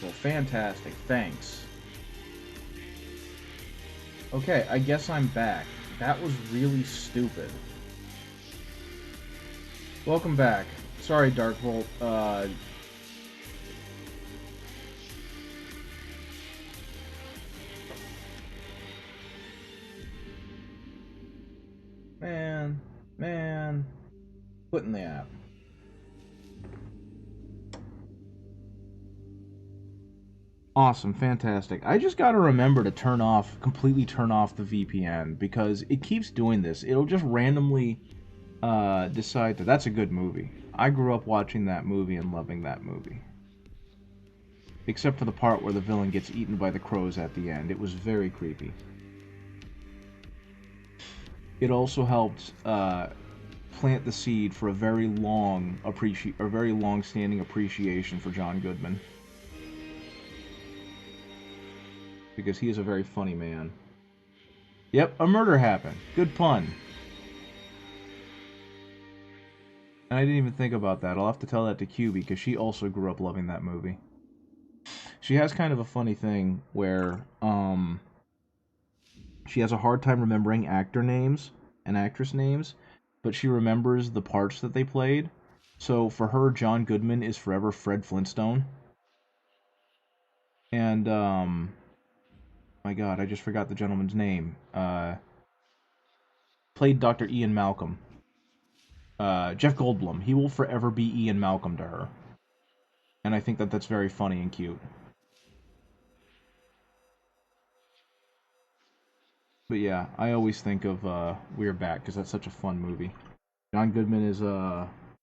wonderful. Fantastic. Thanks. Okay, I guess I'm back. That was really stupid. Welcome back. Sorry, Dark Volt. Man. Put in the app. Awesome, fantastic. I just gotta remember to completely turn off the VPN, because it keeps doing this. It'll just randomly decide that that's a good movie. I grew up watching that movie and loving that movie. Except for the part where the villain gets eaten by the crows at the end. It was very creepy. It also helped plant the seed for a very long-standing appreciation for John Goodman. Because he is a very funny man. Yep, a murder happened. Good pun. And I didn't even think about that. I'll have to tell that to QB, because she also grew up loving that movie. She has kind of a funny thing where she has a hard time remembering actor names and actress names, but she remembers the parts that they played. So for her, John Goodman is forever Fred Flintstone. And my God, I just forgot the gentleman's name. Played Dr. Ian Malcolm. Jeff Goldblum. He will forever be Ian Malcolm to her. And I think that that's very funny and cute. But yeah, I always think of We're Back, because that's such a fun movie. John Goodman is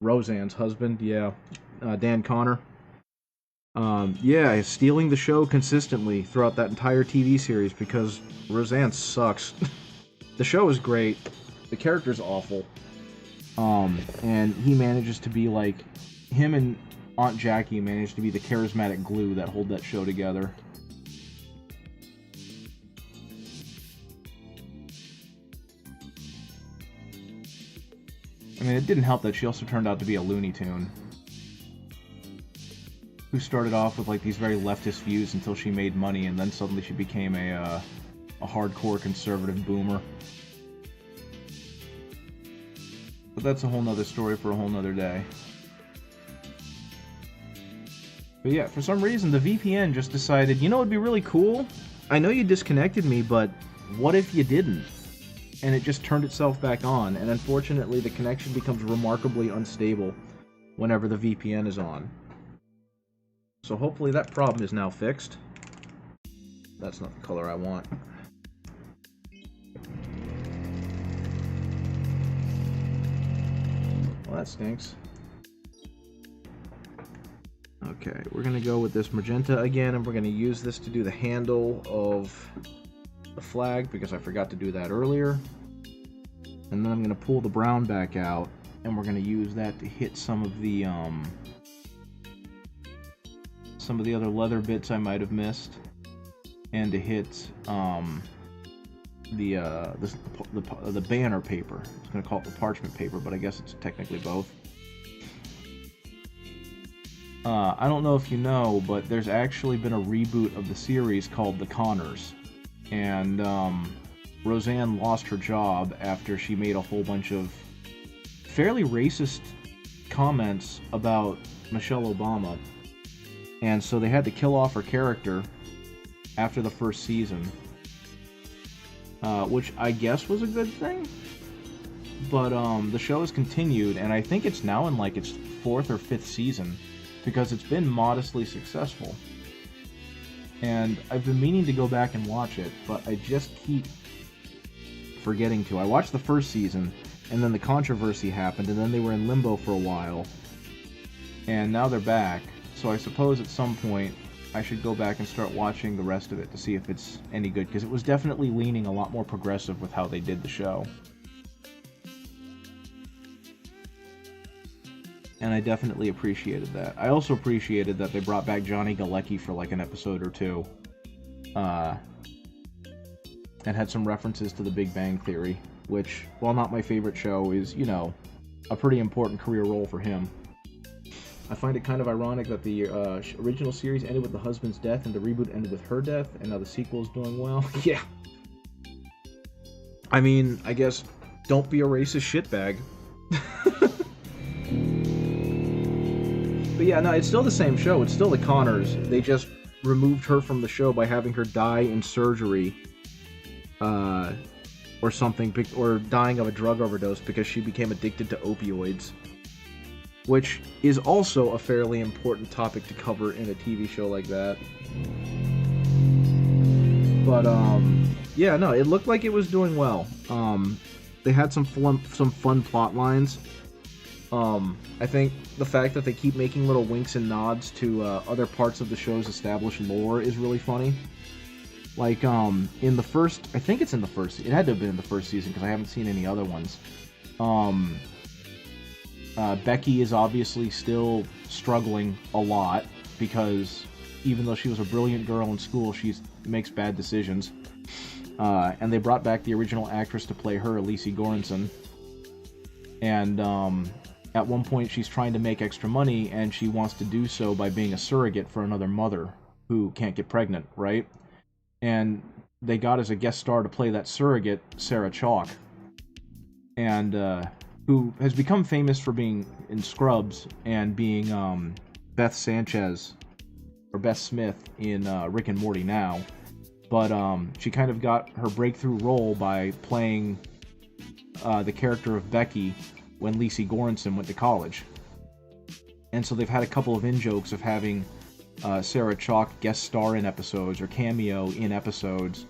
Roseanne's husband, yeah. Dan Connor. Yeah, stealing the show consistently throughout that entire TV series, because Roseanne sucks. The show is great. The character's awful. And he manages to be like... Him and Aunt Jackie managed to be the charismatic glue that hold that show together. I mean, it didn't help that she also turned out to be a Looney Tune. Who started off with like these very leftist views until she made money, and then suddenly she became a hardcore conservative boomer. But that's a whole nother story for a whole nother day. But yeah, for some reason the VPN just decided, you know what'd be really cool? I know you disconnected me, but what if you didn't? And it just turned itself back on, and unfortunately the connection becomes remarkably unstable whenever the VPN is on. So hopefully that problem is now fixed. That's not the color I want. Well, that stinks. Okay, we're going to go with this magenta again, and we're going to use this to do the handle of the flag, because I forgot to do that earlier. And then I'm going to pull the brown back out, and we're going to use that to hit some of the other leather bits I might have missed, and to hit the banner paper. I was going to call it the parchment paper, but I guess it's technically both. I don't know if you know, but there's actually been a reboot of the series called The Connors, and Roseanne lost her job after she made a whole bunch of fairly racist comments about Michelle Obama, and so they had to kill off her character after the first season, which I guess was a good thing. But the show has continued, and I think it's now in like its 4th or 5th season, because it's been modestly successful. And I've been meaning to go back and watch it, but I just keep forgetting to. I watched the first season, and then the controversy happened, and then they were in limbo for a while, and now they're back. So I suppose at some point I should go back and start watching the rest of it to see if it's any good, because it was definitely leaning a lot more progressive with how they did the show. And I definitely appreciated that. I also appreciated that they brought back Johnny Galecki for like an episode or two. And had some references to The Big Bang Theory, which, while not my favorite show, is, you know, a pretty important career role for him. I find it kind of ironic that the original series ended with the husband's death and the reboot ended with her death, and now the sequel is doing well. Yeah. I mean, I guess, don't be a racist shitbag. But yeah, no, it's still the same show. It's still the Connors. They just removed her from the show by having her die in surgery, or something, or dying of a drug overdose because she became addicted to opioids. Which is also a fairly important topic to cover in a TV show like that. But, yeah, no, it looked like it was doing well. They had some fun plot lines. I think the fact that they keep making little winks and nods to other parts of the show's established lore is really funny. Like, in the first... I think it's in the first... It had to have been in the first season, because I haven't seen any other ones. Becky is obviously still struggling a lot, because even though she was a brilliant girl in school, she makes bad decisions. And they brought back the original actress to play her, Lacey Goranson. And, at one point she's trying to make extra money, and she wants to do so by being a surrogate for another mother who can't get pregnant, right? And they got as a guest star to play that surrogate, Sarah Chalke. And, who has become famous for being in Scrubs and being, Beth Sanchez, or Beth Smith in, Rick and Morty now. But, she kind of got her breakthrough role by playing, the character of Becky when Lacey Goranson went to college. And so they've had a couple of in-jokes of having Sarah Chalke guest star in episodes or cameo in episodes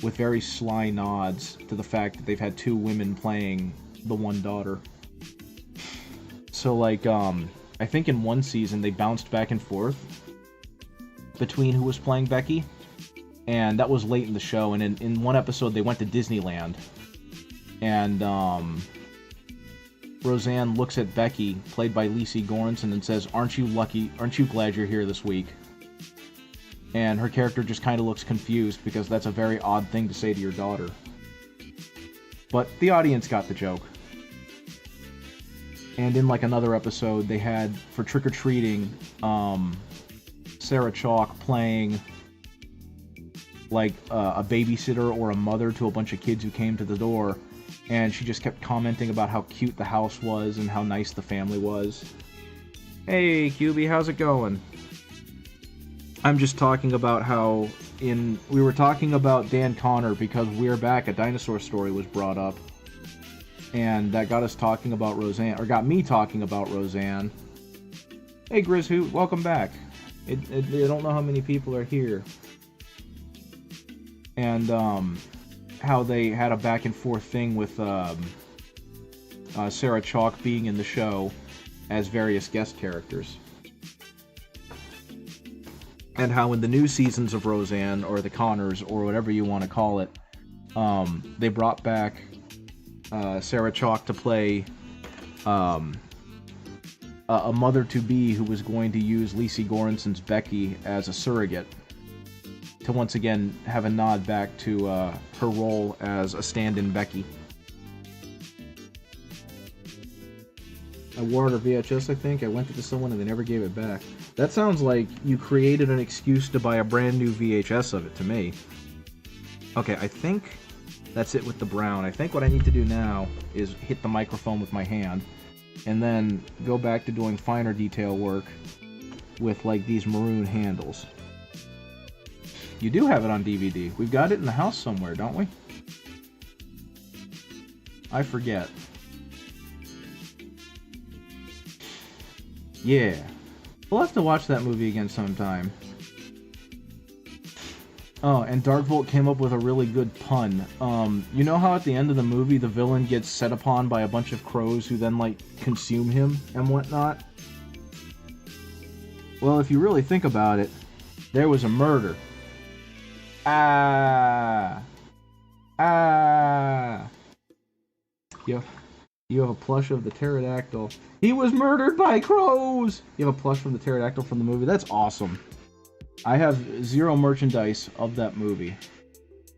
with very sly nods to the fact that they've had two women playing the one daughter. So, like, I think in one season they bounced back and forth between who was playing Becky, and that was late in the show, and in one episode they went to Disneyland, and, Roseanne looks at Becky, played by Lacey Goranson, and says, aren't you glad you're here this week? And her character just kind of looks confused, because that's a very odd thing to say to your daughter. But the audience got the joke. And in, like, another episode, they had, for trick-or-treating, Sarah Chalke playing, like, a babysitter or a mother to a bunch of kids who came to the door, and she just kept commenting about how cute the house was and how nice the family was. Hey, QB, how's it going? I'm just talking about how we were talking about Dan Connor because We're Back, A Dinosaur Story was brought up. And that got us talking about Roseanne, or got me talking about Roseanne. Hey, Grizhoot, welcome back. I don't know how many people are here. And, how they had a back and forth thing with Sarah Chalke being in the show as various guest characters. And how in the new seasons of Roseanne, or the Connors, or whatever you want to call it, they brought back Sarah Chalke to play a mother-to-be who was going to use Lacey Goranson's Becky as a surrogate, to once again have a nod back to her role as a stand-in Becky. I wore it a VHS, I think. I lent it to someone and they never gave it back. That sounds like you created an excuse to buy a brand new VHS of it to me. Okay, I think that's it with the brown. I think what I need to do now is hit the microphone with my hand and then go back to doing finer detail work with, like, these maroon handles. You do have it on DVD. We've got it in the house somewhere, don't we? I forget. Yeah. We'll have to watch that movie again sometime. Oh, and Darkvolt came up with a really good pun. You know how at the end of the movie the villain gets set upon by a bunch of crows who then, like, consume him and whatnot? Well, if you really think about it, there was a murder. Ah! You have a plush of the pterodactyl. He was murdered by crows! You have a plush from the pterodactyl from the movie? That's awesome. I have 0 merchandise of that movie.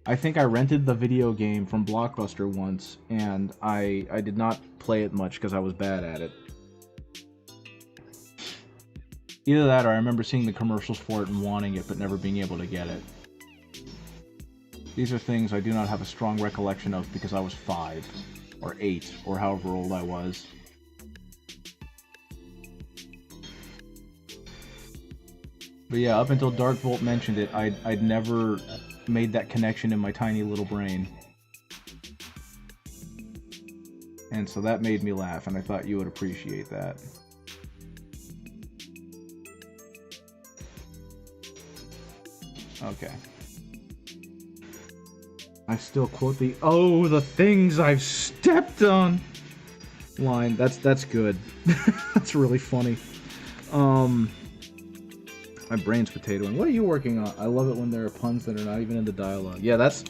I think I rented the video game from Blockbuster once, and I did not play it much because I was bad at it. Either that, or I remember seeing the commercials for it and wanting it, but never being able to get it. These are things I do not have a strong recollection of because I was 5, or 8, or however old I was. But yeah, up until Dark Volt mentioned it, I'd never made that connection in my tiny little brain. And so that made me laugh, and I thought you would appreciate that. Okay. I still quote the "oh, the things I've stepped on" line. That's good. That's really funny. My brain's potatoing. What are you working on? I love it when there are puns that are not even in the dialogue. Yeah, that's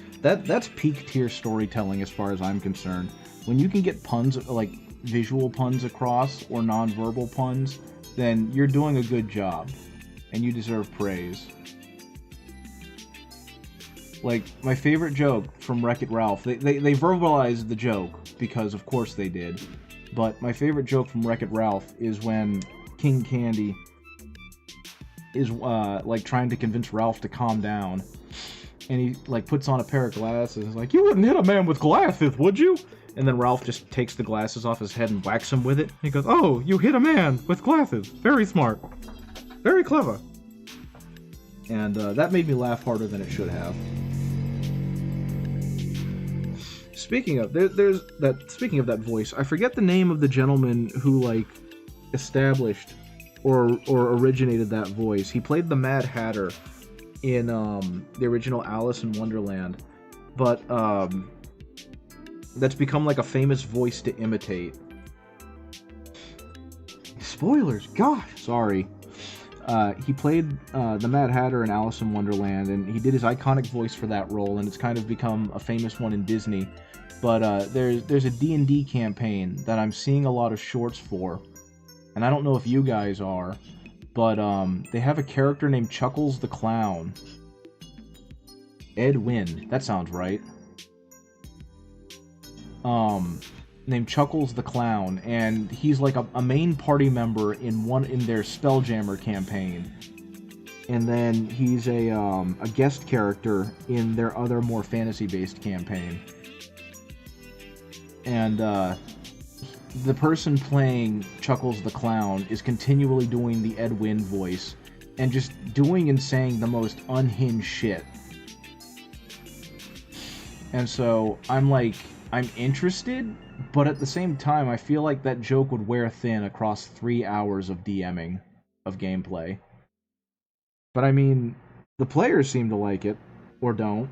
peak tier storytelling as far as I'm concerned. When you can get puns, like visual puns across or non-verbal puns, then you're doing a good job, and you deserve praise. Like, my favorite joke from Wreck-It Ralph, they verbalized the joke, because of course they did, but my favorite joke from Wreck-It Ralph is when King Candy is, like, trying to convince Ralph to calm down, and he, like, puts on a pair of glasses, and is like, "You wouldn't hit a man with glasses, would you?" And then Ralph just takes the glasses off his head and whacks him with it. He goes, "Oh, you hit a man with glasses. Very smart. Very clever." And that made me laugh harder than it should have. Speaking of that voice, I forget the name of the gentleman who like established or originated that voice. He played the Mad Hatter in the original Alice in Wonderland, but that's become like a famous voice to imitate. Spoilers, gosh, sorry. He played the Mad Hatter in Alice in Wonderland, and he did his iconic voice for that role, and it's kind of become a famous one in Disney. But there's a D&D campaign that I'm seeing a lot of shorts for, and I don't know if you guys are, but they have a character named Chuckles the Clown. Ed Wynn, that sounds right. Named Chuckles the Clown, and he's like a main party member in their Spelljammer campaign, and then he's a guest character in their other more fantasy-based campaign. And the person playing Chuckles the Clown is continually doing the Ed Wynn voice, and just doing and saying the most unhinged shit. And so I'm interested, but at the same time, I feel like that joke would wear thin across 3 hours of DMing, of gameplay. But I mean, the players seem to like it, or don't.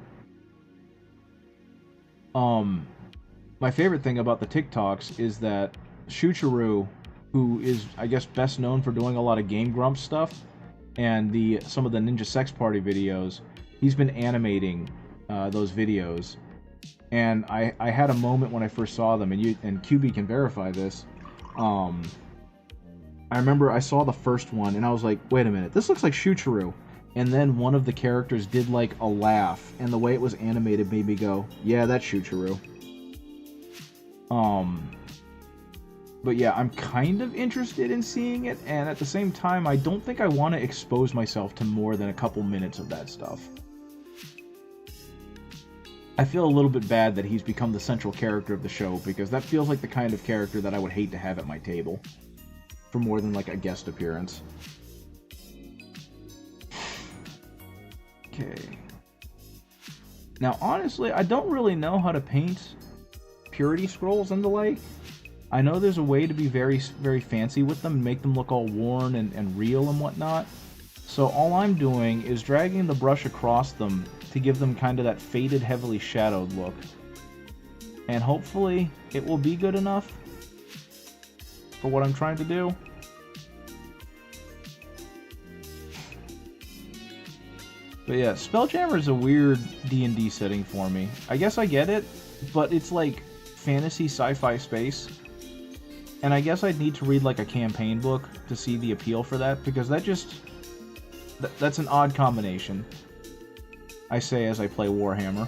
My favorite thing about the TikToks is that Shuchiru, who is, I guess, best known for doing a lot of Game Grumps stuff, and some of the Ninja Sex Party videos, he's been animating those videos. And I had a moment when I first saw them, and QB can verify this. I remember I saw the first one, and I was like, wait a minute, this looks like Shuchiru. And then one of the characters did like a laugh, and the way it was animated made me go, yeah, that's Shuchiru. But yeah, I'm kind of interested in seeing it, and at the same time, I don't think I want to expose myself to more than a couple minutes of that stuff. I feel a little bit bad that he's become the central character of the show, because that feels like the kind of character that I would hate to have at my table for more than like a guest appearance. Okay. Now, honestly, I don't really know how to paint purity scrolls and the like. I know there's a way to be very, very fancy with them and make them look all worn and real and whatnot. So all I'm doing is dragging the brush across them to give them kind of that faded, heavily shadowed look. And hopefully it will be good enough for what I'm trying to do. But yeah, Spelljammer is a weird D&D setting for me. I guess I get it, but it's like fantasy sci-fi space. And I guess I'd need to read like a campaign book to see the appeal for that, because that's an odd combination. I say as I play Warhammer.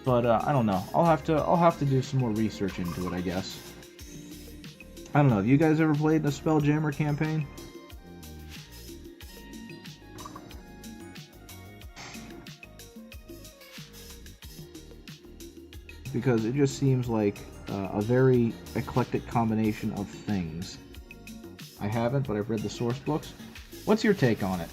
But I don't know. I'll have to do some more research into it, I guess. I don't know, have you guys ever played in a Spelljammer campaign? Because it just seems like a very eclectic combination of things. I haven't, but I've read the source books. What's your take on it?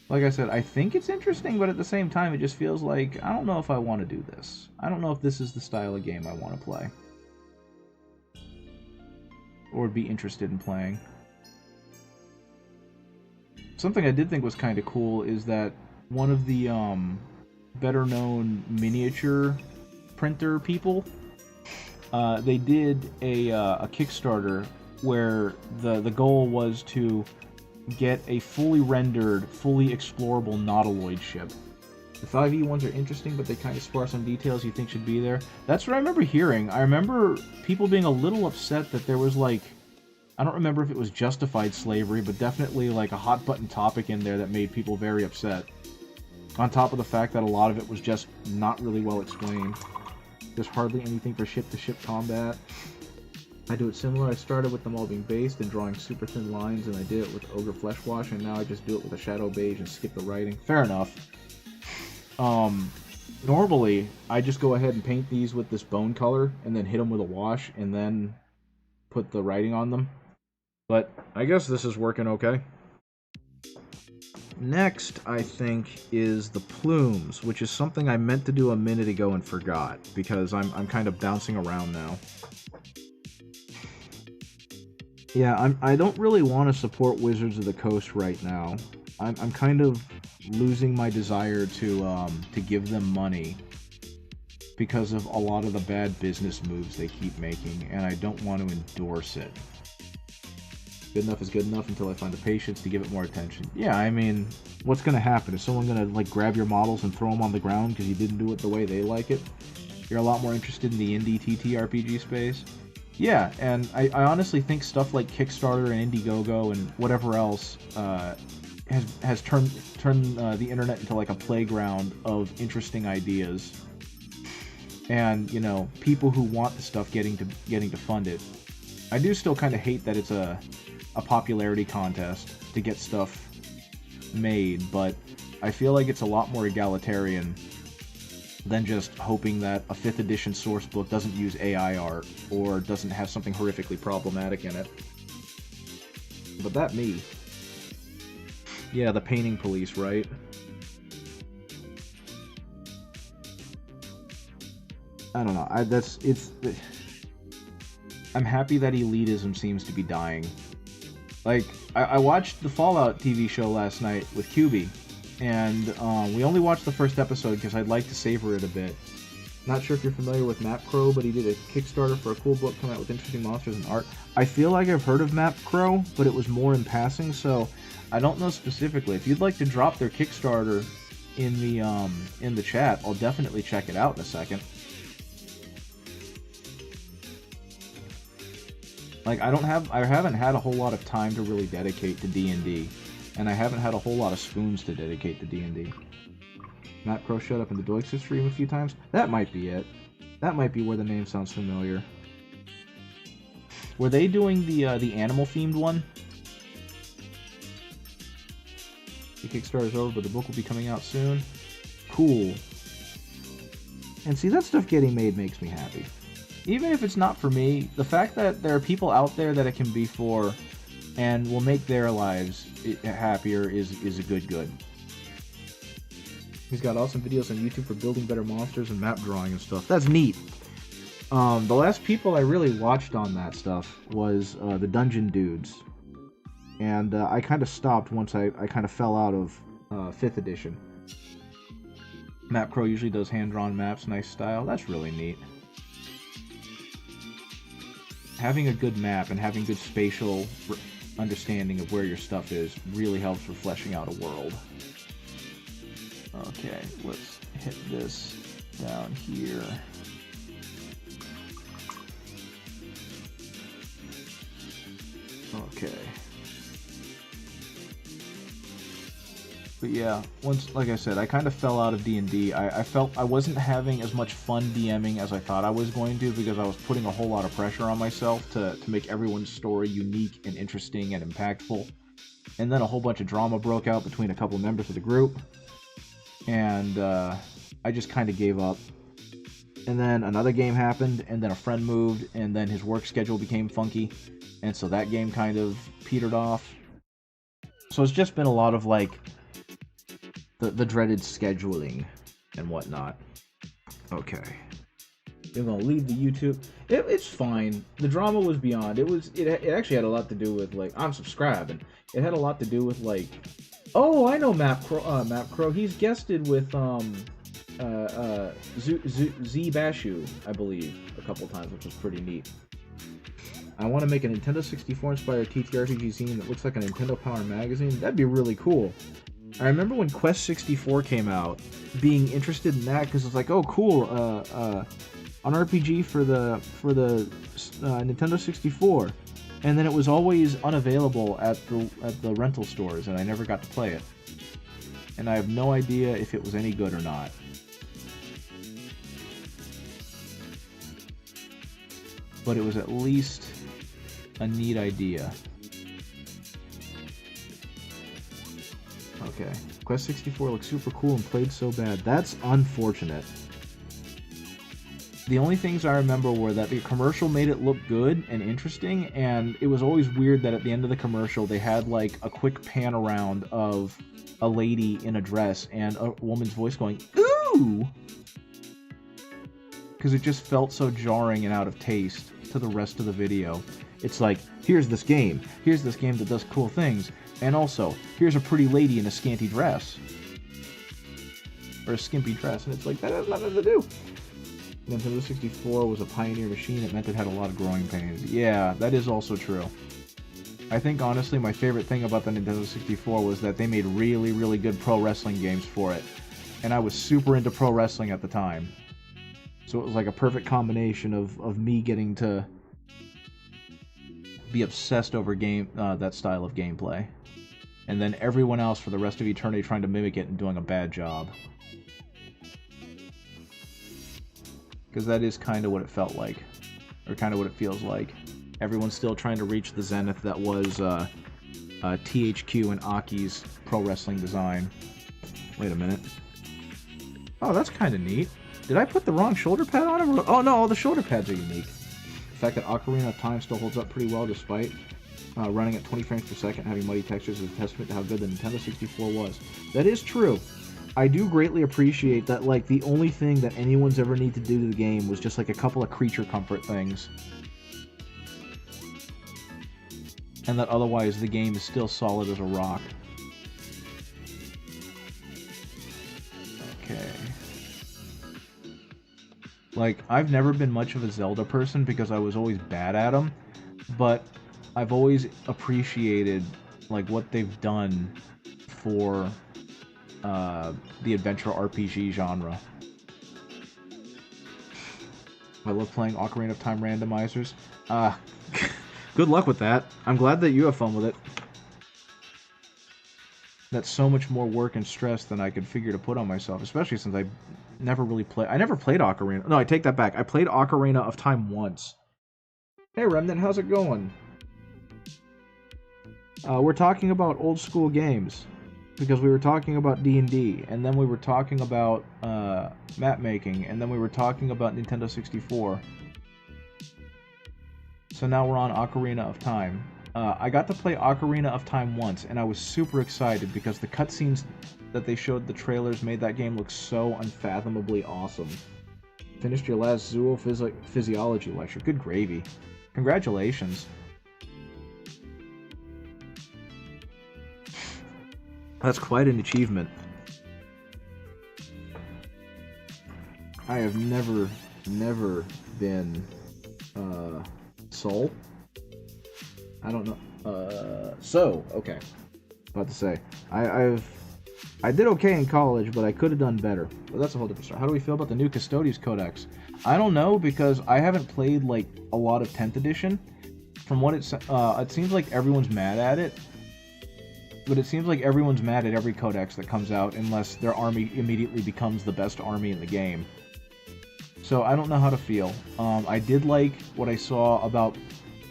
Like I said, I think it's interesting, but at the same time, it just feels like, I don't know if I want to do this. I don't know if this is the style of game I want to play. Or would be interested in playing. Something I did think was kind of cool is that one of the better-known miniature printer people, they did a Kickstarter where the goal was to get a fully rendered, fully explorable Nautiloid ship. The 5e ones are interesting, but they kind of sparse on details you think should be there. That's what I remember hearing. I remember people being a little upset that there was, like, I don't remember if it was justified slavery, but definitely, like, a hot-button topic in there that made people very upset. On top of the fact that a lot of it was just not really well explained. There's hardly anything for ship-to-ship combat. I do it similar. I started with them all being based and drawing super thin lines, and I did it with Ogre Flesh Wash, and now I just do it with a Shadow Beige and skip the writing. Fair enough. Normally, I just go ahead and paint these with this bone color, and then hit them with a wash, and then put the writing on them. But I guess this is working okay. Next, I think, is the plumes, which is something I meant to do a minute ago and forgot, because I'm kind of bouncing around now. Yeah, I don't really want to support Wizards of the Coast right now. I'm kind of losing my desire to give them money because of a lot of the bad business moves they keep making, and I don't want to endorse it. Good enough is good enough until I find the patience to give it more attention. Yeah, I mean, what's going to happen? Is someone going to, like, grab your models and throw them on the ground because you didn't do it the way they like it? You're a lot more interested in the indie TTRPG space? Yeah, and I honestly think stuff like Kickstarter and Indiegogo and whatever else has turned the internet into, like, a playground of interesting ideas. And, you know, people who want the stuff getting to fund it. I do still kind of hate that it's a popularity contest to get stuff made, but I feel like it's a lot more egalitarian than just hoping that a 5th edition source book doesn't use AI art or doesn't have something horrifically problematic in it. But that me. Yeah, the painting police, right? I don't know. I'm happy that elitism seems to be dying. Like, I watched the Fallout TV show last night with QB, and we only watched the first episode because I'd like to savor it a bit. Not sure if you're familiar with Map Crow, but he did a Kickstarter for a cool book coming out with interesting monsters and art. I feel like I've heard of Map Crow, but it was more in passing, so I don't know specifically. If you'd like to drop their Kickstarter in the chat, I'll definitely check it out in a second. Like, I haven't had a whole lot of time to really dedicate to D&D, and I haven't had a whole lot of spoons to dedicate to D&D. Matt Crow showed up in the Doix's stream a few times. That might be it. That might be where the name sounds familiar. Were they doing the animal-themed one? The Kickstarter's over, but the book will be coming out soon. Cool. And see, that stuff getting made makes me happy. Even if it's not for me, the fact that there are people out there that it can be for and will make their lives happier is a good. He's got awesome videos on YouTube for building better monsters and map drawing and stuff. That's neat. The last people I really watched on that stuff was the Dungeon Dudes. And I kind of stopped once I kind of fell out of 5th edition. Map Crow usually does hand-drawn maps, nice style. That's really neat. Having a good map and having good spatial understanding of where your stuff is really helps for fleshing out a world. Okay, let's hit this down here. Okay. But yeah, once, like I said, I kind of fell out of D&D. I felt I wasn't having as much fun DMing as I thought I was going to, because I was putting a whole lot of pressure on myself to make everyone's story unique and interesting and impactful. And then a whole bunch of drama broke out between a couple members of the group, and I just kind of gave up. And then another game happened, and then a friend moved, and then his work schedule became funky, and so that game kind of petered off. So it's just been a lot of, like, the dreaded scheduling and whatnot. Okay. We're gonna leave the YouTube. It's fine. The drama was beyond. It actually had a lot to do with, like, I'm subscribed, and it had a lot to do with, like, oh, I know Map Crow. He's guested with Z Bashu, I believe, a couple times, which was pretty neat. I want to make a Nintendo 64 inspired TTRPG zine that looks like a Nintendo Power magazine. That'd be really cool. I remember when Quest 64 came out, being interested in that because it's like, oh, cool, an RPG for the Nintendo 64, and then it was always unavailable at the rental stores, and I never got to play it. And I have no idea if it was any good or not. But it was at least a neat idea. Okay. Quest 64 looks super cool and played so bad. That's unfortunate. The only things I remember were that the commercial made it look good and interesting, and it was always weird that at the end of the commercial they had, like, a quick pan around of a lady in a dress and a woman's voice going, ooh! Because it just felt so jarring and out of taste to the rest of the video. It's like, here's this game that does cool things, and also, here's a pretty lady in a scanty dress. Or a skimpy dress, and it's like, that has nothing to do. Nintendo 64 was a pioneer machine. It meant it had a lot of growing pains. Yeah, that is also true. I think, honestly, my favorite thing about the Nintendo 64 was that they made really, really good pro wrestling games for it. And I was super into pro wrestling at the time. So it was like a perfect combination of me getting to be obsessed over that style of gameplay. And then everyone else for the rest of eternity trying to mimic it and doing a bad job. Because that is kind of what it felt like. Or kind of what it feels like. Everyone's still trying to reach the zenith that was THQ and Aki's pro wrestling design. Wait a minute. Oh, that's kind of neat. Did I put the wrong shoulder pad on him? Oh no, all the shoulder pads are unique. The fact that Ocarina of Time still holds up pretty well despite running at 20 frames per second, having muddy textures, is a testament to how good the Nintendo 64 was. That is true. I do greatly appreciate that, like, the only thing that anyone's ever need to do to the game was just, like, a couple of creature comfort things. And that otherwise the game is still solid as a rock. Okay. Like, I've never been much of a Zelda person because I was always bad at them, but I've always appreciated, like, what they've done for the adventure RPG genre. I love playing Ocarina of Time randomizers. Good luck with that. I'm glad that you have fun with it. That's so much more work and stress than I could figure to put on myself, especially since I never played Ocarina. No, I take that back. I played Ocarina of Time once. Hey Remnant, how's it going? We're talking about old school games. Because we were talking about D&D, and then we were talking about map making, and then we were talking about Nintendo 64. So now we're on Ocarina of Time. I got to play Ocarina of Time once, and I was super excited because the cutscenes that they showed the trailers made that game look so unfathomably awesome. Finished your last zoophysiology lecture. Good gravy. Congratulations. That's quite an achievement. I have never been, Soul? I don't know. Okay. About to say. I did okay in college, but I could have done better. But that's a whole different story. How do we feel about the new Custodes Codex? I don't know, because I haven't played, like, a lot of 10th edition. From what it seems like everyone's mad at it. But it seems like everyone's mad at every codex that comes out unless their army immediately becomes the best army in the game. So I don't know how to feel. I did like what I saw about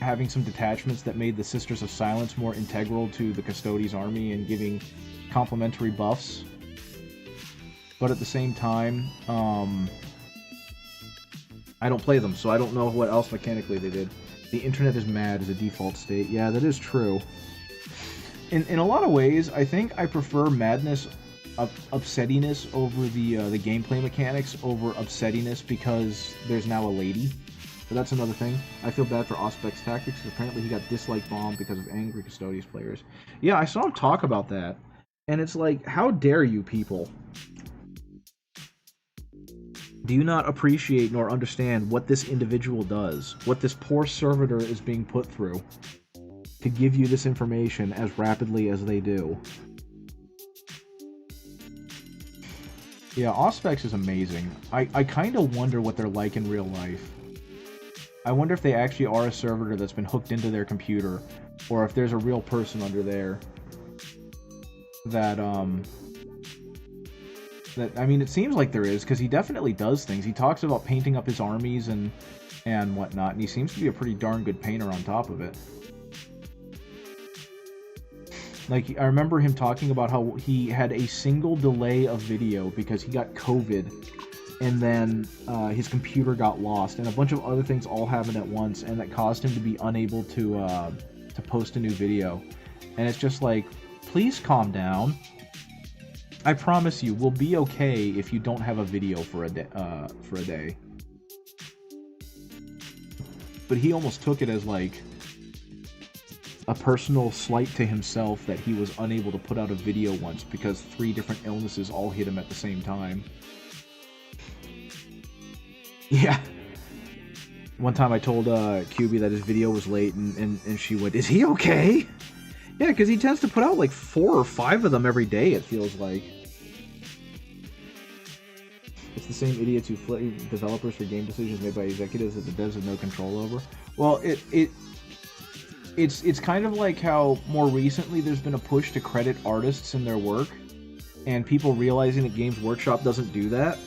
having some detachments that made the Sisters of Silence more integral to the Custodes army and giving complementary buffs. But at the same time, I don't play them, so I don't know what else mechanically they did. The internet is mad as a default state. Yeah, that is true. In a lot of ways, I think I prefer madness, upsettiness over the gameplay mechanics over upsettiness because there's now a lady. But that's another thing. I feel bad for Auspex Tactics because apparently he got dislike bombed because of angry Custodes players. Yeah, I saw him talk about that. And it's like, how dare you people? Do you not appreciate nor understand what this individual does? What this poor servitor is being put through to give you this information as rapidly as they do? Yeah, Auspex is amazing. I kind of wonder what they're like in real life. I wonder if they actually are a servitor that's been hooked into their computer, or if there's a real person under there that, I mean, it seems like there is, because he definitely does things. He talks about painting up his armies and whatnot, and he seems to be a pretty darn good painter on top of it. Like, I remember him talking about how he had a single delay of video because he got COVID, and then his computer got lost, and a bunch of other things all happened at once, and that caused him to be unable to post a new video. And it's just like, please calm down. I promise you, we'll be okay if you don't have a video for a day. But he almost took it as like a personal slight to himself that he was unable to put out a video once because 3 different illnesses all hit him at the same time. Yeah. One time I told QB that his video was late, and she went, "Is he okay?" Yeah, because he tends to put out like 4 or 5 of them every day, it feels like. It's the same idiots who flame developers for game decisions made by executives that the devs have no control over. Well, it's kind of like how more recently there's been a push to credit artists in their work, and people realizing that Games Workshop doesn't do that.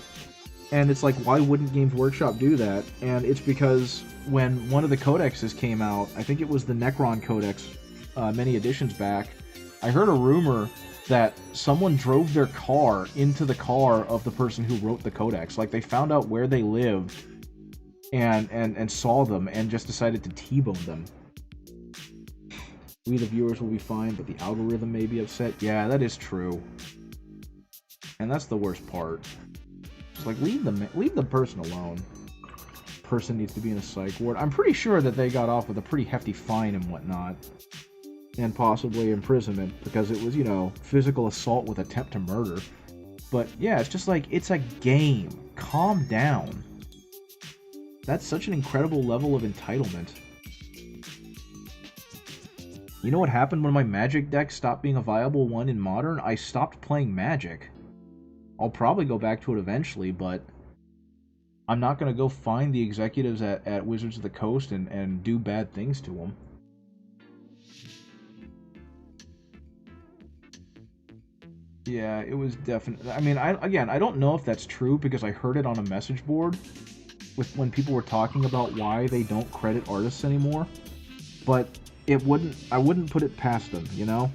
And it's like, why wouldn't Games Workshop do that? And it's because when one of the codexes came out, I think it was the Necron Codex, many editions back, I heard a rumor that someone drove their car into the car of the person who wrote the codex. Like, they found out where they lived and saw them and just decided to T-bone them. We, the viewers, will be fine, but the algorithm may be upset. Yeah, that is true. And that's the worst part. It's like, leave the person alone. Person needs to be in a psych ward. I'm pretty sure that they got off with a pretty hefty fine and whatnot. And possibly imprisonment, because it was, you know, physical assault with attempt to murder. But yeah, it's just like, it's a game. Calm down. That's such an incredible level of entitlement. You know what happened when my Magic deck stopped being a viable one in Modern? I stopped playing Magic. I'll probably go back to it eventually, but I'm not going to go find the executives at Wizards of the Coast and do bad things to them. Yeah, it was definitely... I mean, I don't know if that's true because I heard it on a message board with when people were talking about why they don't credit artists anymore, but I wouldn't put it past them, you know?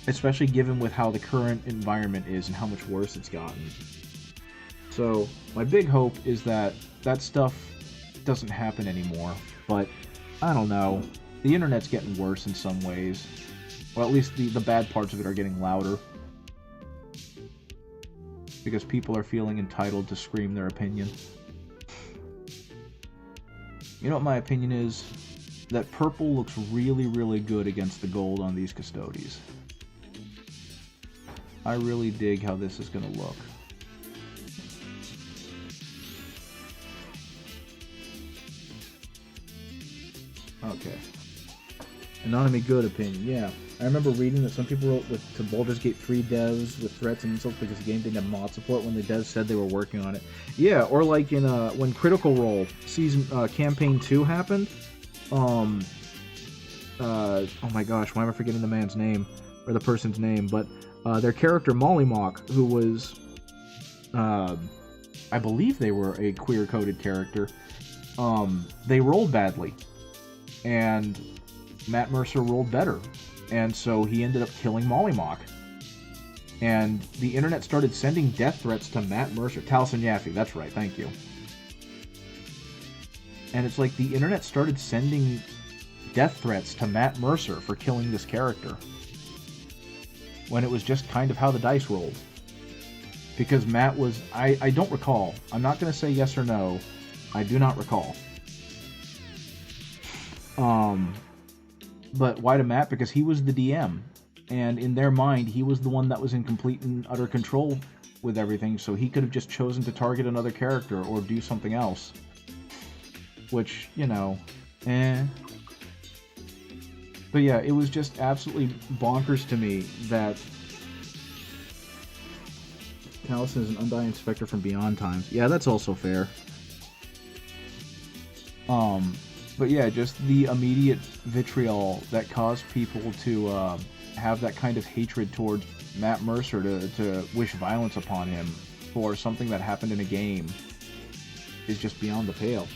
Especially given with how the current environment is and how much worse it's gotten. So, my big hope is that that stuff doesn't happen anymore, but I don't know. The internet's getting worse in some ways. Well, at least the bad parts of it are getting louder. Because people are feeling entitled to scream their opinion. You know what my opinion is? That purple looks really, really good against the gold on these Custodes. I really dig how this is going to look. Okay. Anonymous good opinion, yeah. I remember reading that some people wrote to Baldur's Gate 3 devs with threats and insults because the game didn't have mod support when the devs said they were working on it. Yeah, or like in when Critical Role campaign 2 happened. Oh my gosh, why am I forgetting the man's name? or the person's name, but their character Mollymock, who was, I believe they were a queer-coded character, they rolled badly, and Matt Mercer rolled better, and so he ended up killing Mollymock. And the internet started sending death threats to Matt Mercer. Taliesin Yaffe, that's right, thank you. And it's like the internet started sending death threats to Matt Mercer for killing this character, when it was just kind of how the dice rolled. Because Matt was... I don't recall. I'm not going to say yes or no. I do not recall. But why to Matt? Because he was the DM. And in their mind, he was the one that was in complete and utter control with everything, so he could have just chosen to target another character or do something else. Which, you know, But yeah, it was just absolutely bonkers to me that Taliesin is an undying specter from beyond times. Yeah, that's also fair. But yeah, just the immediate vitriol that caused people to have that kind of hatred towards Matt Mercer, to wish violence upon him for something that happened in a game, is just beyond the pale.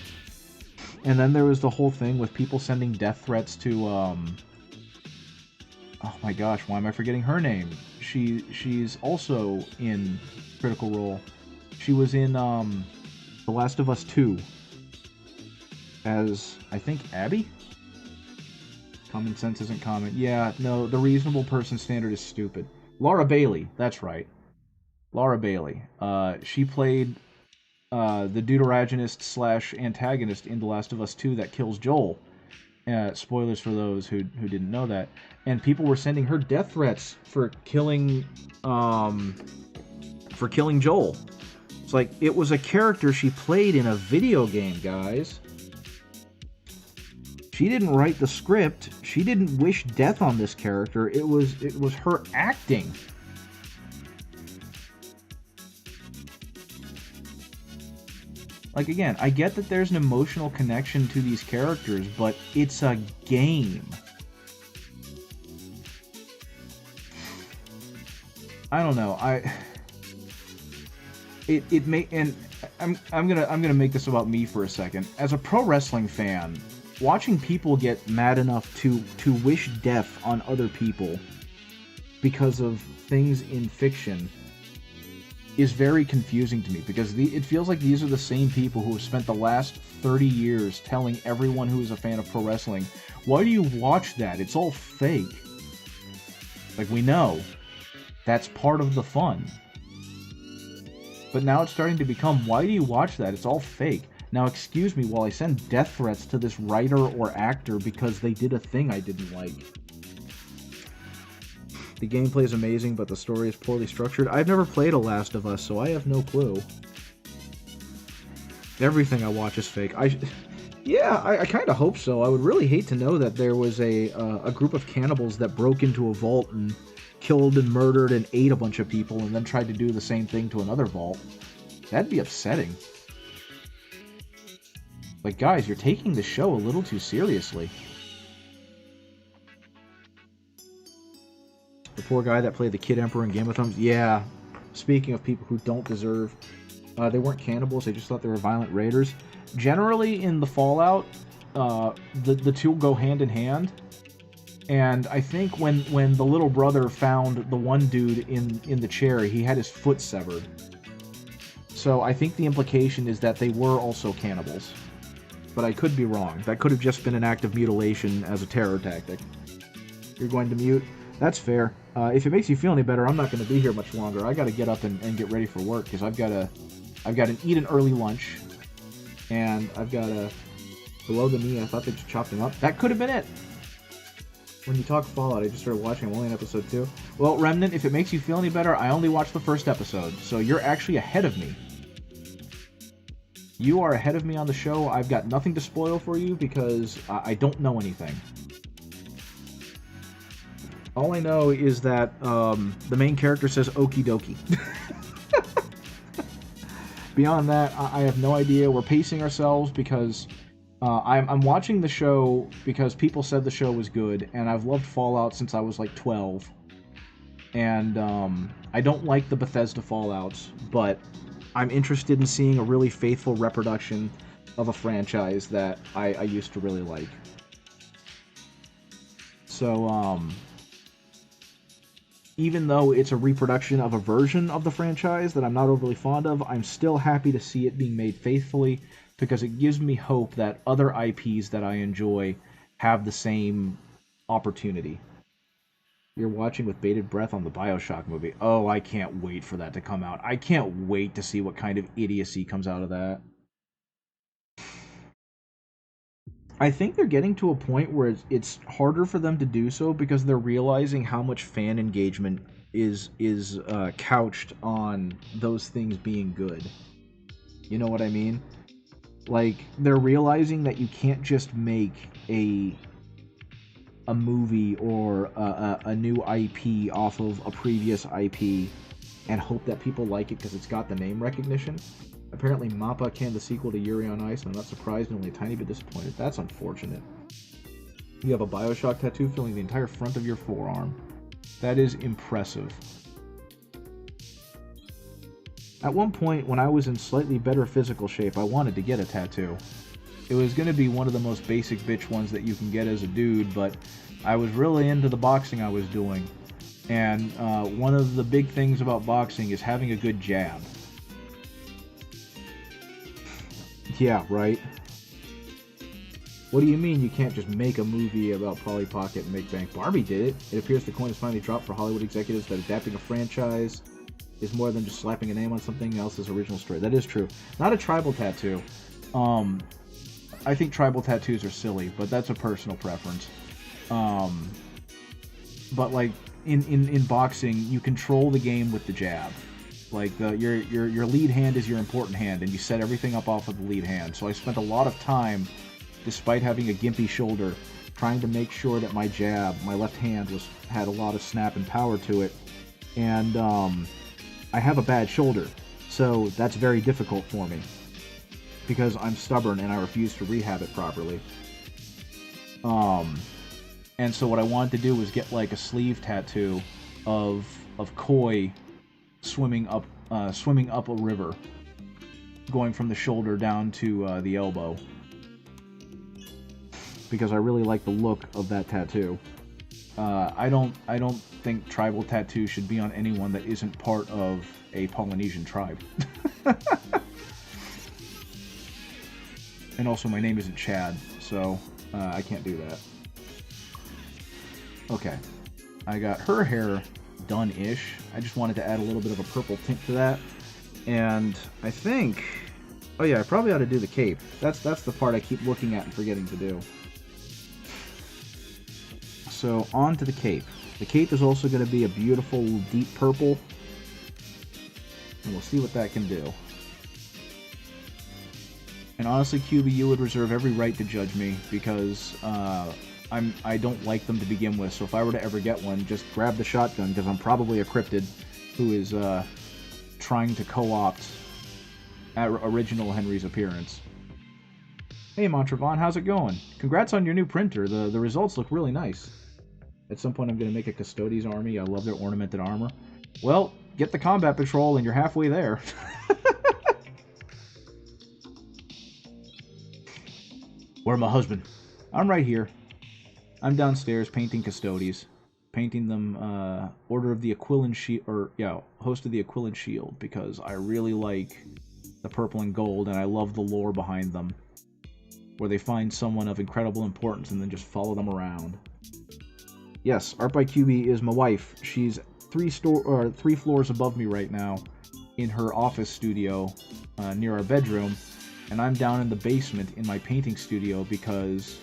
And then there was the whole thing with people sending death threats to, oh my gosh, why am I forgetting her name? She's also in Critical Role. She was in The Last of Us 2 as, I think, Abby? Common sense isn't common. Yeah, no, the reasonable person standard is stupid. Laura Bailey, that's right. Laura Bailey. She played the deuteragonist / antagonist in The Last of Us 2 that kills Joel. Spoilers for those who didn't know that. And people were sending her death threats for killing Joel. It's like, it was a character she played in a video game, guys. She didn't write the script. She didn't wish death on this character. It was her acting. Like, again, I get that there's an emotional connection to these characters, but it's a game. I don't know. It may, and I'm gonna make this about me for a second. As a pro wrestling fan, watching people get mad enough to wish death on other people because of things in fiction is very confusing to me, because it feels like these are the same people who have spent the last 30 years telling everyone who is a fan of pro wrestling, why do you watch that? It's all fake. Like, we know. That's part of the fun. But now it's starting to become, why do you watch that? It's all fake. Now, excuse me while I send death threats to this writer or actor because they did a thing I didn't like. The gameplay is amazing, but the story is poorly structured. I've never played a Last of Us, so I have no clue. Everything I watch is fake. I kind of hope so. I would really hate to know that there was a group of cannibals that broke into a vault and killed and murdered and ate a bunch of people and then tried to do the same thing to another vault. That'd be upsetting. Like, guys, you're taking the show a little too seriously. The poor guy that played the Kid Emperor in Game of Thrones. Yeah, speaking of people who don't deserve... they weren't cannibals, they just thought they were violent raiders. Generally, in the Fallout, the two go hand in hand. And I think when the little brother found the one dude in the chair, he had his foot severed. So I think the implication is that they were also cannibals. But I could be wrong. That could have just been an act of mutilation as a terror tactic. You're going to mute? That's fair. If it makes you feel any better, I'm not going to be here much longer. I got to get up and get ready for work, because I've got to eat an early lunch, and I've got to... Below the knee, I thought they just chopped him up. That could have been it! When you talk Fallout, I just started watching. I'm only in episode 2. Well, Remnant, if it makes you feel any better, I only watched the first episode, so you're actually ahead of me. You are ahead of me on the show. I've got nothing to spoil for you because I don't know anything. All I know is that the main character says okie dokie. Beyond that, I have no idea. We're pacing ourselves because I'm watching the show because people said the show was good, and I've loved Fallout since I was like 12. And I don't like the Bethesda Fallouts, but I'm interested in seeing a really faithful reproduction of a franchise that I used to really like. So, even though it's a reproduction of a version of the franchise that I'm not overly fond of, I'm still happy to see it being made faithfully because it gives me hope that other IPs that I enjoy have the same opportunity. You're watching with bated breath on the BioShock movie. Oh, I can't wait for that to come out. I can't wait to see what kind of idiocy comes out of that. I think they're getting to a point where it's harder for them to do so because they're realizing how much fan engagement is couched on those things being good. You know what I mean? Like they're realizing that you can't just make a movie or a new IP off of a previous IP and hope that people like it because it's got the name recognition. Apparently, Mappa canned the sequel to Yuri on Ice, and I'm not surprised and only a tiny bit disappointed. That's unfortunate. You have a Bioshock tattoo filling the entire front of your forearm. That is impressive. At one point, when I was in slightly better physical shape, I wanted to get a tattoo. It was going to be one of the most basic bitch ones that you can get as a dude, but I was really into the boxing I was doing. And one of the big things about boxing is having a good jab. Yeah, right. What do you mean you can't just make a movie about Polly Pocket and make bank? Barbie did it. It appears the coin has finally dropped for Hollywood executives that adapting a franchise is more than just slapping a name on something else's original story. That is true. Not a tribal tattoo. I think tribal tattoos are silly, but that's a personal preference. But like in boxing, you control the game with the jab. Like your lead hand is your important hand, and you set everything up off of the lead hand. So I spent a lot of time, despite having a gimpy shoulder, trying to make sure that my jab, my left hand, had a lot of snap and power to it. And I have a bad shoulder, so that's very difficult for me because I'm stubborn and I refuse to rehab it properly. And so what I wanted to do was get like a sleeve tattoo of koi swimming up a river, going from the shoulder down to the elbow, because I really like the look of that tattoo. I don't think tribal tattoos should be on anyone that isn't part of a Polynesian tribe. And also, my name isn't Chad, so I can't do that. Okay, I got her hair done-ish. I just wanted to add a little bit of a purple tint to that. And I think... Oh yeah, I probably ought to do the cape. That's the part I keep looking at and forgetting to do. So, on to the cape. The cape is also going to be a beautiful deep purple. And we'll see what that can do. And honestly, QB, you would reserve every right to judge me, because I don't like them to begin with, so if I were to ever get one, just grab the shotgun, because I'm probably a cryptid who is trying to co-opt original Henry's appearance. Hey Montravon, how's it going? Congrats on your new printer, the results look really nice. At some point I'm going to make a Custodes army, I love their ornamented armor. Well, get the combat patrol and you're halfway there. Where's my husband? I'm right here. I'm downstairs painting Custodes, painting them Order of the Aquilin Shield, or yeah, Host of the Aquilin Shield, because I really like the purple and gold, and I love the lore behind them, where they find someone of incredible importance and then just follow them around. Yes, Art by QB is my wife. She's three floors above me right now, in her office studio near our bedroom, and I'm down in the basement in my painting studio because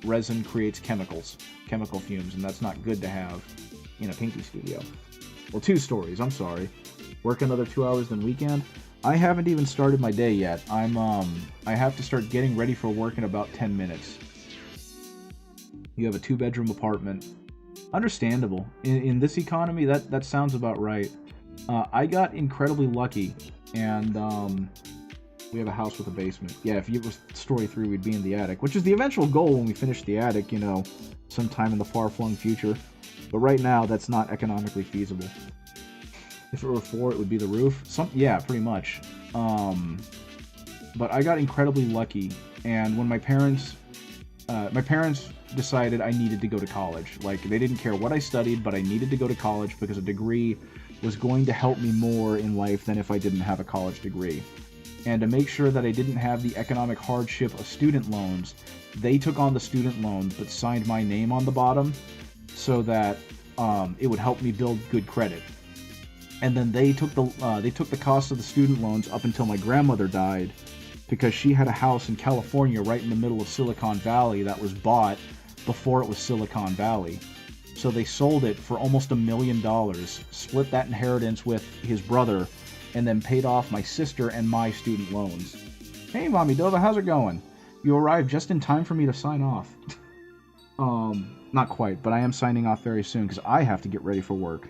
resin creates chemical fumes, and that's not good to have in a painting studio. Well, 2 stories, I'm sorry. Work another 2 hours then weekend. I haven't even started my day yet. I have to start getting ready for work in about 10 minutes. You have a 2-bedroom apartment. Understandable. In this economy, that sounds about right. I got incredibly lucky, and we have a house with a basement. Yeah, if it was story 3, we'd be in the attic, which is the eventual goal when we finish the attic, you know, sometime in the far-flung future. But right now, that's not economically feasible. If it were floor, it would be the roof. Yeah, pretty much. But I got incredibly lucky, and when my parents decided I needed to go to college. Like, they didn't care what I studied, but I needed to go to college because a degree was going to help me more in life than if I didn't have a college degree. And to make sure that I didn't have the economic hardship of student loans, they took on the student loans but signed my name on the bottom so that it would help me build good credit. And then they took the cost of the student loans up until my grandmother died, because she had a house in California right in the middle of Silicon Valley that was bought before it was Silicon Valley. So they sold it for almost $1 million, split that inheritance with his brother, and then paid off my sister and my student loans. Hey, Mommy Dova, how's it going? You arrived just in time for me to sign off. Not quite, but I am signing off very soon because I have to get ready for work.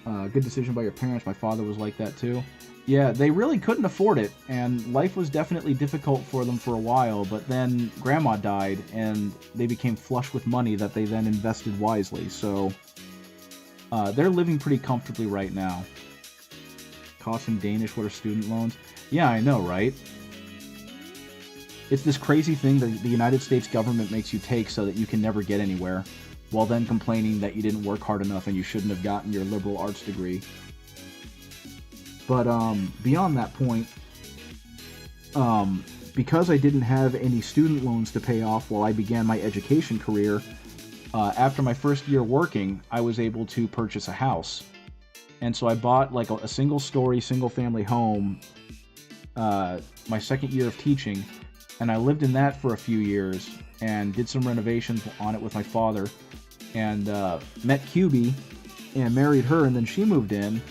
Good decision by your parents. My father was like that too. Yeah, they really couldn't afford it, and life was definitely difficult for them for a while, but then Grandma died, and they became flush with money that they then invested wisely, so they're living pretty comfortably right now. Costs in Danish, what are student loans? Yeah, I know, right? It's this crazy thing that the United States government makes you take so that you can never get anywhere, while then complaining that you didn't work hard enough and you shouldn't have gotten your liberal arts degree. But beyond that point, because I didn't have any student loans to pay off while I began my education career, after my first year working, I was able to purchase a house. And so I bought like a single-story, single-family home my second year of teaching, and I lived in that for a few years and did some renovations on it with my father, and met QB and married her, and then she moved in.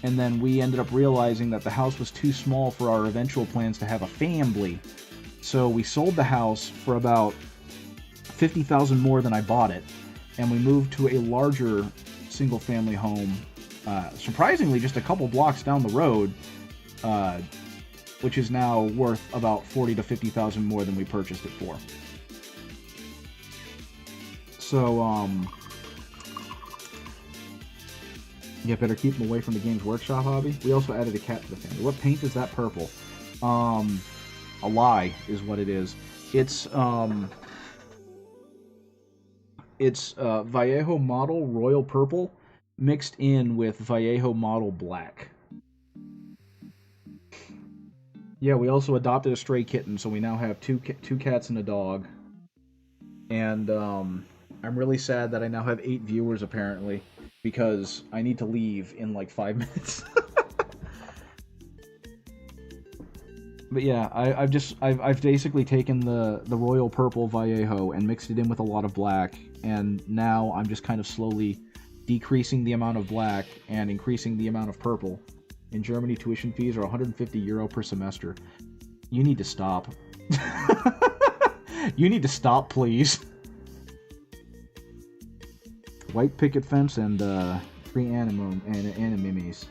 And then we ended up realizing that the house was too small for our eventual plans to have a family. So we sold the house for about $50,000 more than I bought it, and we moved to a larger single-family home, surprisingly just a couple blocks down the road, which is now worth about $40,000 to $50,000 more than we purchased it for. So, yeah, better keep them away from the Games Workshop hobby. We also added a cat to the family. What paint is that purple? A lie is what it is. It's Vallejo Model Royal Purple mixed in with Vallejo Model Black. Yeah, we also adopted a stray kitten, so we now have two cats and a dog. And I'm really sad that I now have 8 viewers, apparently, because I need to leave in like 5 minutes. But yeah, I've basically taken the Royal Purple Vallejo and mixed it in with a lot of black, and now I'm just kind of slowly decreasing the amount of black and increasing the amount of purple. In Germany, tuition fees are €150 per semester. You need to stop. You need to stop, please. White picket fence and 3 animes.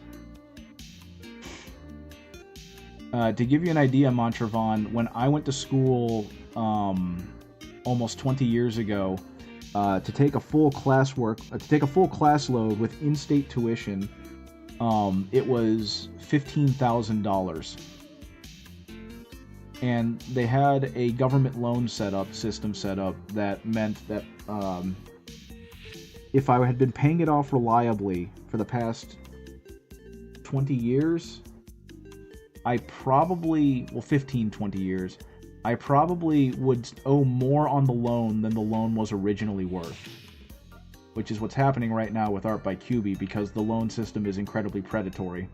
To give you an idea, Montrevon, when I went to school almost 20 years ago, to take a full class load with in-state tuition, it was $15,000. And they had a government loan system set up that meant that if I had been paying it off reliably for the past 20 years, 20 years, I probably would owe more on the loan than the loan was originally worth. Which is what's happening right now with Art by QB, because the loan system is incredibly predatory.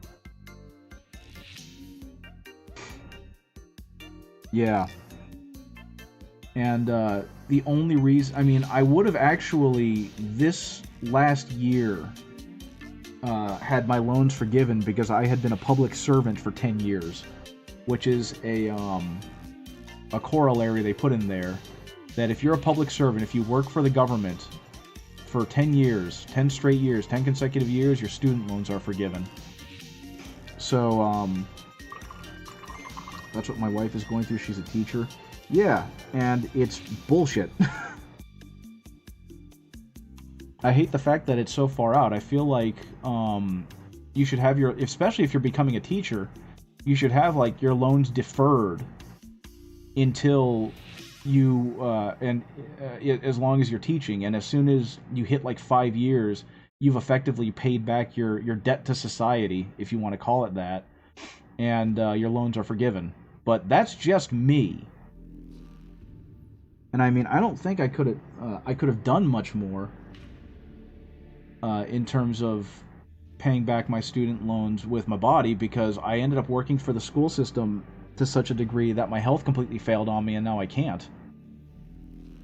Yeah. And the only reason, I mean, I would have actually, this last year, had my loans forgiven because I had been a public servant for 10 years, which is a corollary they put in there, that if you're a public servant, if you work for the government for 10 years, 10 straight years, 10 consecutive years, your student loans are forgiven. So, that's what my wife is going through. She's a teacher. Yeah, and it's bullshit. I hate the fact that it's so far out. I feel like you should have your, especially if you're becoming a teacher, you should have like your loans deferred until you as long as you're teaching, and as soon as you hit like 5 years, you've effectively paid back your debt to society, if you want to call it that, and your loans are forgiven. But that's just me. And I mean, I don't think I could have done much more in terms of paying back my student loans with my body, because I ended up working for the school system to such a degree that my health completely failed on me, and now I can't.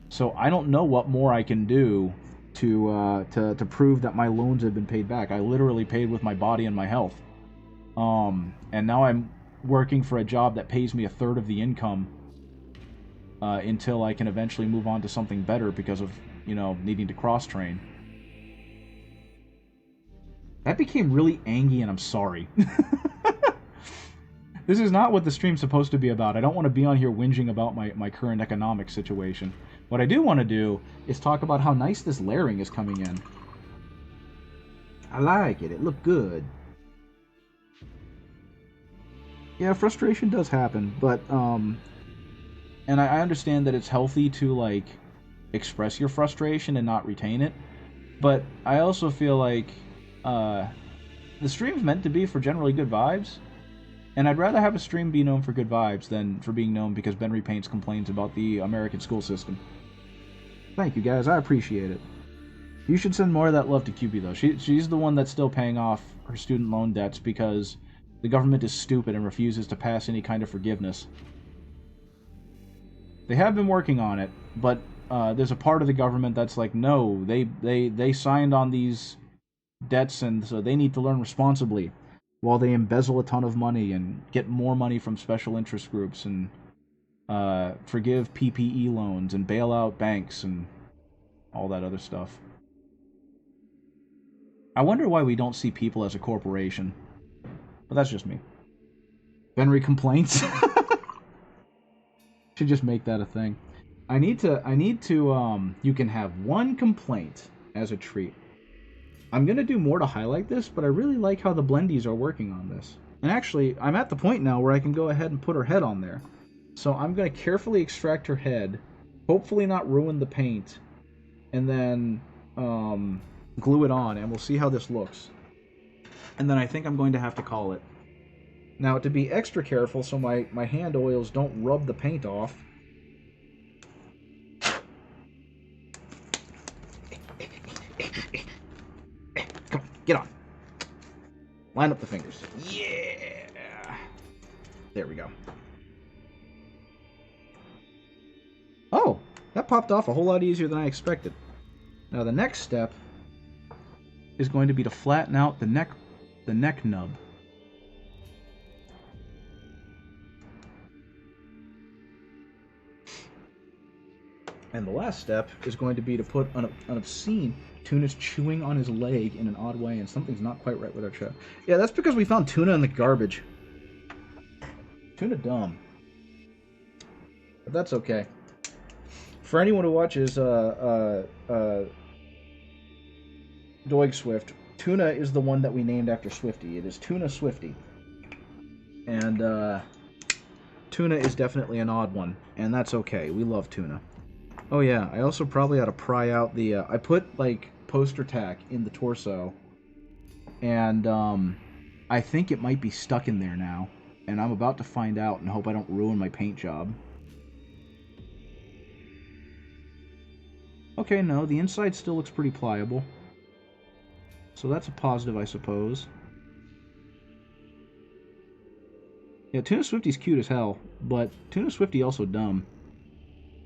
So I don't know what more I can do to prove that my loans have been paid back. I literally paid with my body and my health. And now I'm working for a job that pays me a third of the income until I can eventually move on to something better because of, needing to cross-train. That became really angry, and I'm sorry. This is not what the stream's supposed to be about. I don't want to be on here whinging about my current economic situation. What I do want to do is talk about how nice this layering is coming in. I like it. It looked good. Yeah, frustration does happen, but, and I understand that it's healthy to, like, express your frustration and not retain it, but I also feel like, the stream's meant to be for generally good vibes, and I'd rather have a stream be known for good vibes than for being known because Ben Repaints complains about the American school system. Thank you, guys. I appreciate it. You should send more of that love to QB, though. She's the one that's still paying off her student loan debts because the government is stupid and refuses to pass any kind of forgiveness. They have been working on it, but there's a part of the government that's like, no, they signed on these debts, and so they need to learn responsibly, while they embezzle a ton of money and get more money from special interest groups and forgive PPE loans and bail out banks and all that other stuff. I wonder why we don't see people as a corporation. But that's just me. Benry complaints. Should just make that a thing. I need to, you can have one complaint as a treat. I'm going to do more to highlight this, but I really like how the blendies are working on this. And actually, I'm at the point now where I can go ahead and put her head on there. So I'm going to carefully extract her head, hopefully not ruin the paint, and then glue it on, and we'll see how this looks. And then I think I'm going to have to call it. Now, to be extra careful so my hand oils don't rub the paint off, come on, get on. Line up the fingers. Yeah! There we go. Oh, that popped off a whole lot easier than I expected. Now the next step is going to be to flatten out the neck nub. And the last step is going to be to put an obscene... Tuna's chewing on his leg in an odd way, and something's not quite right with our chat. Yeah, that's because we found Tuna in the garbage. Tuna dumb. But that's okay. For anyone who watches Doig Swift, Tuna is the one that we named after Swifty. It is Tuna Swifty. And Tuna is definitely an odd one, and that's okay. We love Tuna. Oh yeah, I also probably ought to pry out the... I put, like, poster tack in the torso, and I think it might be stuck in there now, and I'm about to find out and hope I don't ruin my paint job. Okay, no, the inside still looks pretty pliable. So that's a positive, I suppose. Yeah, Tuna Swifty's cute as hell, but Tuna Swifty also dumb.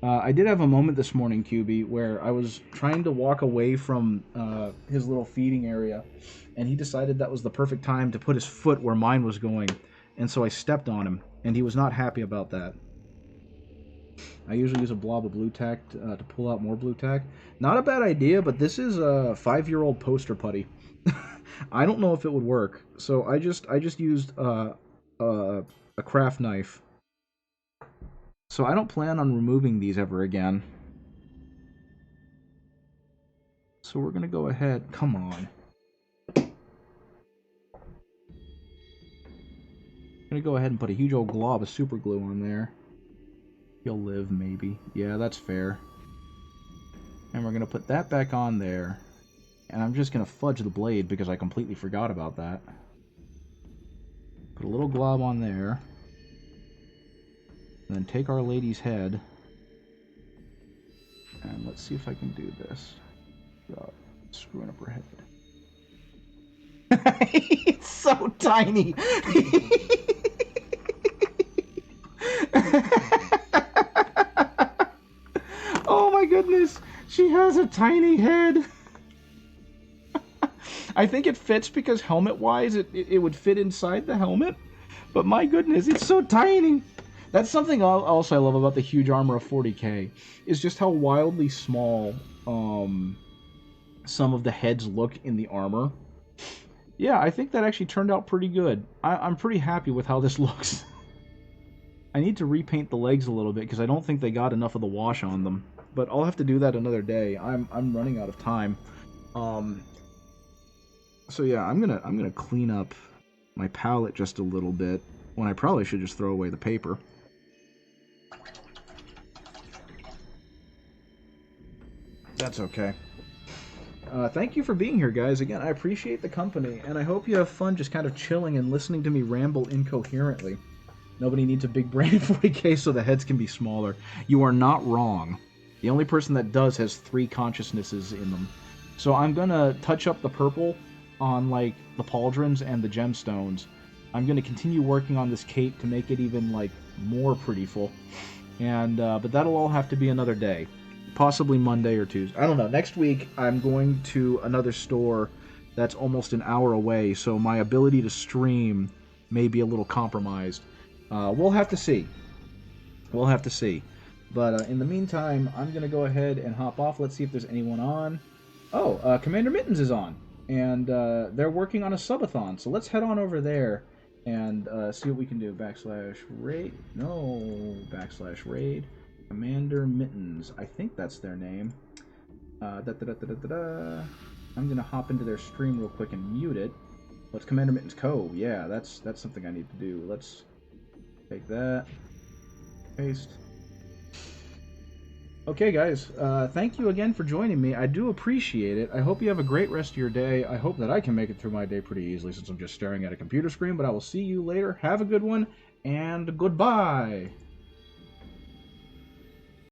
I did have a moment this morning, QB, where I was trying to walk away from his little feeding area, and he decided that was the perfect time to put his foot where mine was going, and so I stepped on him, and he was not happy about that. I usually use a blob of blue tack to pull out more blue tack. Not a bad idea, but this is a 5-year-old poster putty. I don't know if it would work, so I just used a craft knife. So I don't plan on removing these ever again. So So we're going to go ahead... Come on. I'm going to go ahead and put a huge old glob of super glue on there. He'll live, maybe. Yeah, that's fair. And we're going to put that back on there. And I'm just going to fudge the blade because I completely forgot about that. Put a little glob on there. And then take Our Lady's head. And let's see if I can do this. Screwing up her head. It's so tiny! Oh my goodness! She has a tiny head! I think it fits because helmet-wise it would fit inside the helmet. But my goodness, it's so tiny! That's something else I love about the huge armor of 40k, is just how wildly small some of the heads look in the armor. Yeah, I think that actually turned out pretty good. I'm pretty happy with how this looks. I need to repaint the legs a little bit because I don't think they got enough of the wash on them. But I'll have to do that another day. I'm running out of time. So yeah, I'm gonna clean up my palette just a little bit when I probably should just throw away the paper. That's okay. Thank you for being here, guys. Again, I appreciate the company, and I hope you have fun just kind of chilling and listening to me ramble incoherently. Nobody needs a big brain in 40k so the heads can be smaller. You are not wrong. The only person that does has 3 consciousnesses in them. So I'm going to touch up the purple on, like, the pauldrons and the gemstones. I'm going to continue working on this cape to make it even, like, more prettyful. And, but that'll all have to be another day. Possibly Monday or Tuesday. I don't know. Next week, I'm going to another store that's almost an hour away, so my ability to stream may be a little compromised. We'll have to see. We'll have to see. But in the meantime, I'm going to go ahead and hop off. Let's see if there's anyone on. Oh, Commander Mittens is on. And they're working on a subathon, so let's head on over there and see what we can do. /raid. No, /raid. Commander Mittens. I think that's their name. I'm going to hop into their stream real quick and mute it. What's Commander Mittens Co? Yeah, that's something I need to do. Let's take that. Paste. Okay, guys. Thank you again for joining me. I do appreciate it. I hope you have a great rest of your day. I hope that I can make it through my day pretty easily since I'm just staring at a computer screen, but I will see you later. Have a good one, and goodbye!